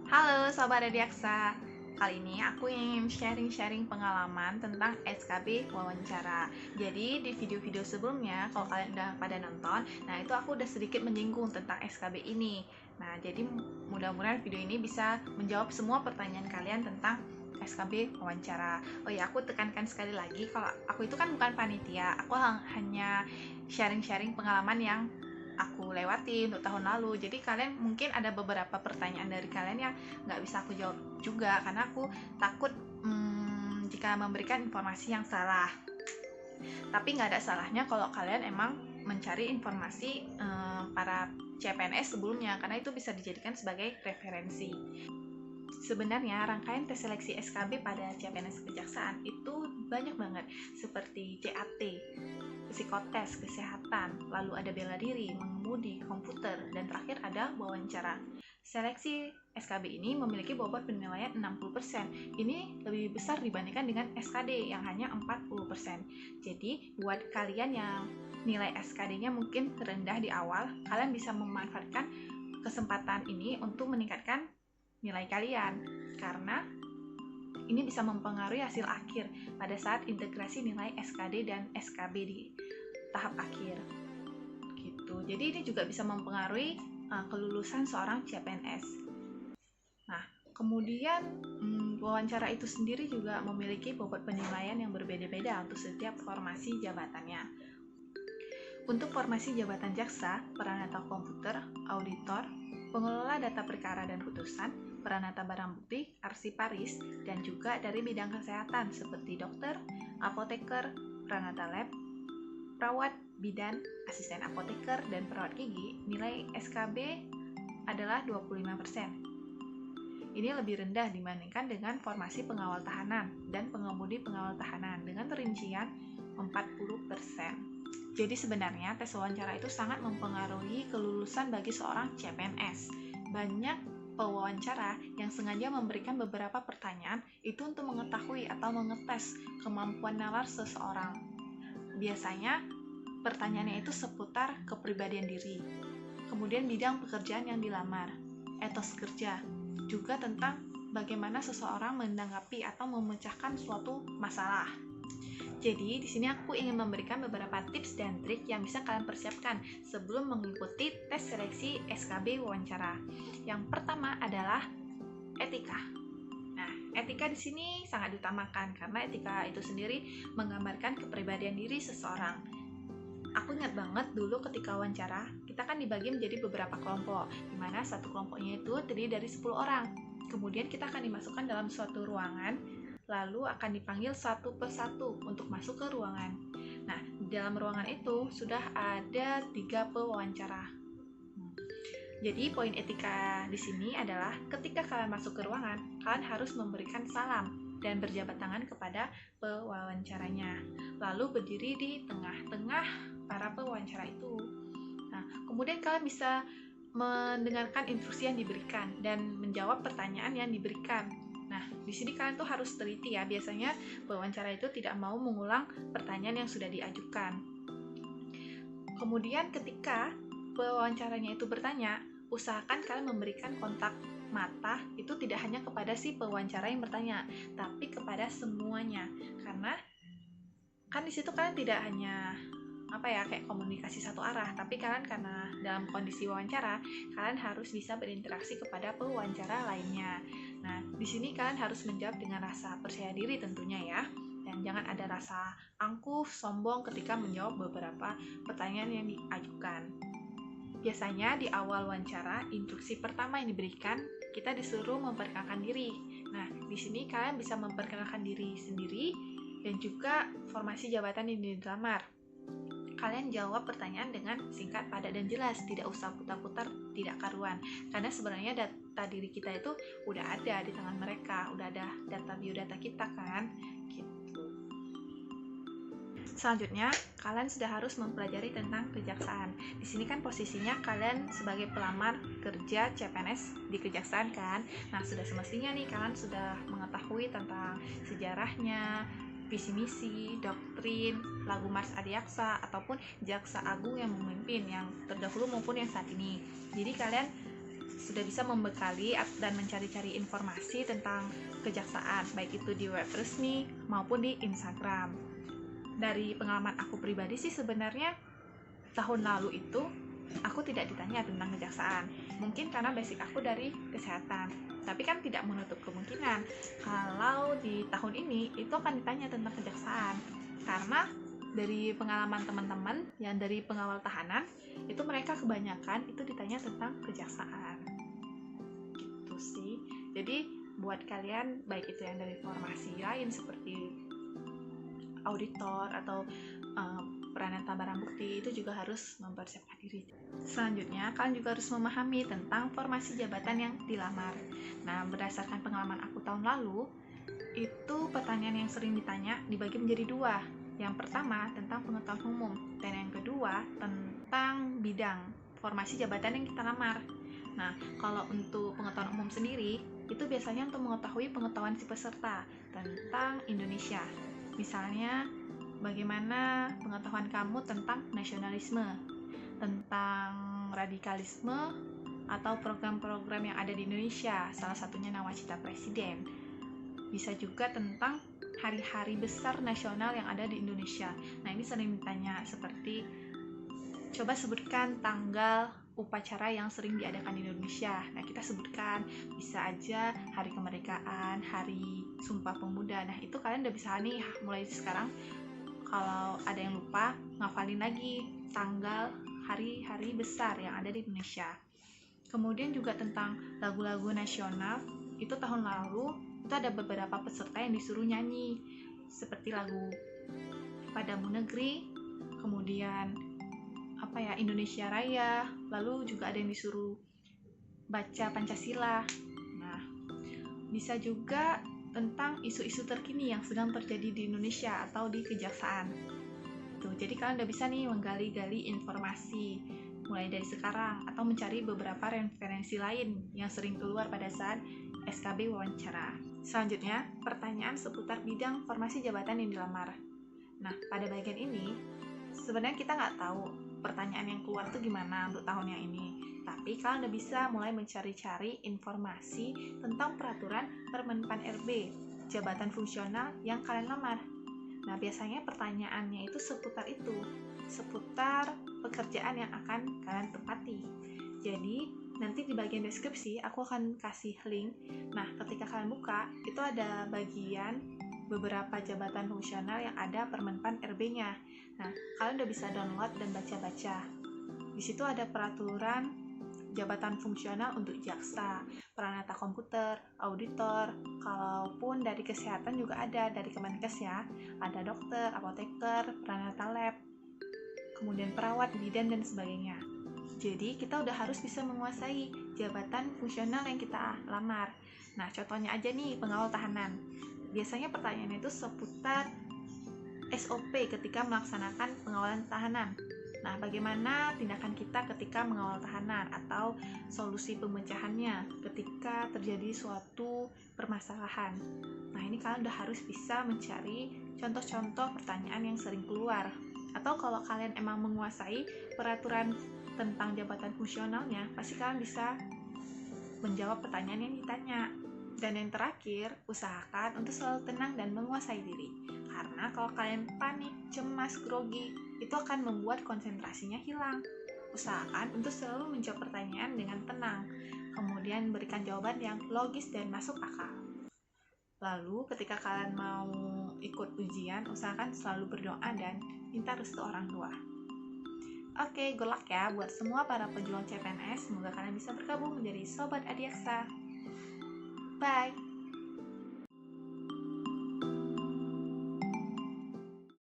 Halo Sobat Adiaksa, kali ini aku ingin sharing-sharing pengalaman tentang SKB wawancara. Jadi di video-video sebelumnya, kalau kalian udah pada nonton, nah itu aku udah sedikit menyinggung tentang SKB ini. Nah jadi mudah-mudahan video ini bisa menjawab semua pertanyaan kalian tentang SKB wawancara. Oh ya, aku tekankan sekali lagi kalau aku itu kan bukan panitia, aku hanya sharing-sharing pengalaman yang aku lewati untuk tahun lalu. Jadi kalian mungkin ada beberapa pertanyaan dari kalian yang nggak bisa aku jawab juga karena aku takut jika memberikan informasi yang salah. Tapi nggak ada salahnya kalau kalian emang mencari informasi para CPNS sebelumnya, karena itu bisa dijadikan sebagai referensi. Sebenarnya rangkaian tes seleksi SKB pada CPNS Kejaksaan itu banyak banget, seperti CAT, psikotes, kesehatan, lalu ada bela diri, mengemudi, komputer, dan terakhir ada wawancara. Seleksi SKB ini memiliki bobot penilaian 60%. Ini lebih besar dibandingkan dengan SKD yang hanya 40%. Jadi, buat kalian yang nilai SKD-nya mungkin rendah di awal, kalian bisa memanfaatkan kesempatan ini untuk meningkatkan nilai kalian, karena ini bisa mempengaruhi hasil akhir pada saat integrasi nilai SKD dan SKB di tahap akhir gitu. Jadi ini juga bisa mempengaruhi kelulusan seorang CPNS. Nah, kemudian wawancara itu sendiri juga memiliki bobot penilaian yang berbeda-beda untuk setiap formasi jabatannya. Untuk formasi jabatan jaksa, peranata komputer, auditor, pengelola data perkara dan putusan, peranata barang bukti, arsiparis, dan juga dari bidang kesehatan seperti dokter, apoteker, peranata lab, perawat, bidan, asisten apoteker, dan perawat gigi, nilai SKB adalah 25%. Ini lebih rendah dibandingkan dengan formasi pengawal tahanan dan pengemudi pengawal tahanan dengan rincian 40%. Jadi sebenarnya tes wawancara itu sangat mempengaruhi kelulusan bagi seorang CPNS. Banyak pewawancara yang sengaja memberikan beberapa pertanyaan itu untuk mengetahui atau mengetes kemampuan nalar seseorang. Biasanya pertanyaannya itu seputar kepribadian diri, kemudian bidang pekerjaan yang dilamar, etos kerja, juga tentang bagaimana seseorang menanggapi atau memecahkan suatu masalah. Jadi, di sini aku ingin memberikan beberapa tips dan trik yang bisa kalian persiapkan sebelum mengikuti tes seleksi SKB wawancara. Yang pertama adalah etika. Nah, etika di sini sangat diutamakan karena etika itu sendiri menggambarkan kepribadian diri seseorang. Aku ingat banget dulu ketika wawancara, kita kan dibagi menjadi beberapa kelompok, di mana satu kelompoknya itu terdiri dari 10 orang. Kemudian kita akan dimasukkan dalam suatu ruangan, lalu akan dipanggil satu persatu untuk masuk ke ruangan. Nah, di dalam ruangan itu sudah ada 3 pewawancara. Jadi poin etika di sini adalah ketika kalian masuk ke ruangan, kalian harus memberikan salam dan berjabat tangan kepada pewawancaranya. Lalu berdiri di tengah-tengah para pewawancara itu. Nah, kemudian kalian bisa mendengarkan instruksi yang diberikan dan menjawab pertanyaan yang diberikan. Nah, di sini kalian tuh harus teliti ya. Biasanya pewawancara itu tidak mau mengulang pertanyaan yang sudah diajukan. Kemudian ketika pewawancaranya itu bertanya, usahakan kalian memberikan kontak mata itu tidak hanya kepada si pewawancara yang bertanya, tapi kepada semuanya. Karena kan di situ kalian tidak hanya kayak komunikasi satu arah, tapi kalian karena dalam kondisi wawancara, kalian harus bisa berinteraksi kepada pewawancara lainnya. Nah, di sini kalian harus menjawab dengan rasa percaya diri tentunya ya, dan jangan ada rasa angkuh, sombong ketika menjawab beberapa pertanyaan yang diajukan. Biasanya di awal wawancara, instruksi pertama yang diberikan, kita disuruh memperkenalkan diri. Nah, di sini kalian bisa memperkenalkan diri sendiri dan juga formasi jabatan yang dilamar. Kalian jawab pertanyaan dengan singkat, padat, dan jelas, tidak usah putar-putar, tidak karuan. Karena sebenarnya data diri kita itu udah ada di tangan mereka, udah ada data biodata kita kan, gitu. Selanjutnya, kalian sudah harus mempelajari tentang kejaksaan. Di sini kan posisinya kalian sebagai pelamar kerja CPNS di kejaksaan kan. Nah, sudah semestinya nih kalian sudah mengetahui tentang sejarahnya, visi misi, doktrin, lagu Mars Adiaksa, ataupun jaksa agung yang memimpin yang terdahulu maupun yang saat ini. Jadi kalian sudah bisa membekali dan mencari-cari informasi tentang kejaksaan, baik itu di web resmi maupun di Instagram. Dari pengalaman aku pribadi sih sebenarnya tahun lalu itu aku tidak ditanya tentang kejaksaan. Mungkin karena basic aku dari kesehatan. Tapi kan tidak menutup kemungkinan kalau di tahun ini itu akan ditanya tentang kejaksaan. Karena dari pengalaman teman-teman yang dari pengawal tahanan, itu mereka kebanyakan itu ditanya tentang kejaksaan. Gitu sih. Jadi buat kalian baik itu yang dari formasi lain seperti auditor atau peranata barang bukti, itu juga harus mempersiapkan diri. Selanjutnya, kalian juga harus memahami tentang formasi jabatan yang dilamar. Nah, berdasarkan pengalaman aku tahun lalu, itu pertanyaan yang sering ditanya dibagi menjadi dua. Yang pertama tentang pengetahuan umum, dan yang kedua tentang bidang formasi jabatan yang kita lamar. Nah, kalau untuk pengetahuan umum sendiri, itu biasanya untuk mengetahui pengetahuan si peserta tentang Indonesia. Misalnya, bagaimana pengetahuan kamu tentang nasionalisme, tentang radikalisme, atau program-program yang ada di Indonesia, salah satunya Nawacita Presiden. Bisa juga tentang hari-hari besar nasional yang ada di Indonesia. Nah, ini sering ditanya seperti, coba sebutkan tanggal upacara yang sering diadakan di Indonesia. Nah, kita sebutkan, bisa aja hari kemerdekaan, hari Sumpah Pemuda. Nah, itu kalian udah bisa nih mulai sekarang. Kalau ada yang lupa, ngafalin lagi tanggal hari-hari besar yang ada di Indonesia. Kemudian juga tentang lagu-lagu nasional, itu tahun lalu itu ada beberapa peserta yang disuruh nyanyi seperti lagu Padamu Negeri, kemudian Indonesia Raya, lalu juga ada yang disuruh baca Pancasila. Nah, bisa juga tentang isu-isu terkini yang sedang terjadi di Indonesia atau di kejaksaan. Tuh, jadi kalian udah bisa nih menggali-gali informasi mulai dari sekarang atau mencari beberapa referensi lain yang sering keluar pada saat SKB wawancara. Selanjutnya, pertanyaan seputar bidang formasi jabatan yang dilamar. Nah, pada bagian ini sebenarnya kita nggak tahu pertanyaan yang keluar tuh gimana untuk tahun yang ini. Tapi kalian udah bisa mulai mencari-cari informasi tentang peraturan Permenpan RB, jabatan fungsional yang kalian lamar. Nah, biasanya pertanyaannya itu seputar pekerjaan yang akan kalian tempati. Jadi, nanti di bagian deskripsi aku akan kasih link. Nah, ketika kalian buka, itu ada bagian beberapa jabatan fungsional yang ada Permenpan RB-nya. Nah, kalian udah bisa download dan baca-baca. Di situ ada peraturan jabatan fungsional untuk jaksa, peranata komputer, auditor, kalaupun dari kesehatan juga ada dari Kemenkes ya. Ada dokter, apoteker, peranata lab, kemudian perawat, bidan, dan sebagainya. Jadi, kita udah harus bisa menguasai jabatan fungsional yang kita lamar. Nah, contohnya aja nih, pengawal tahanan. Biasanya pertanyaannya itu seputar SOP ketika melaksanakan pengawalan tahanan. Nah, bagaimana tindakan kita ketika mengawal tahanan atau solusi pemecahannya ketika terjadi suatu permasalahan. Nah, ini kalian udah harus bisa mencari contoh-contoh pertanyaan yang sering keluar. Atau kalau kalian emang menguasai peraturan tentang jabatan fungsionalnya, pasti kalian bisa menjawab pertanyaan yang ditanya. Dan yang terakhir, usahakan untuk selalu tenang dan menguasai diri. Karena kalau kalian panik, cemas, grogi, itu akan membuat konsentrasinya hilang. Usahakan untuk selalu menjawab pertanyaan dengan tenang, kemudian berikan jawaban yang logis dan masuk akal. Lalu, ketika kalian mau ikut ujian, usahakan selalu berdoa dan minta restu orang tua. Oke, good luck ya buat semua para pejuang CPNS. Semoga kalian bisa bergabung menjadi Sobat Adiaksa. Bye!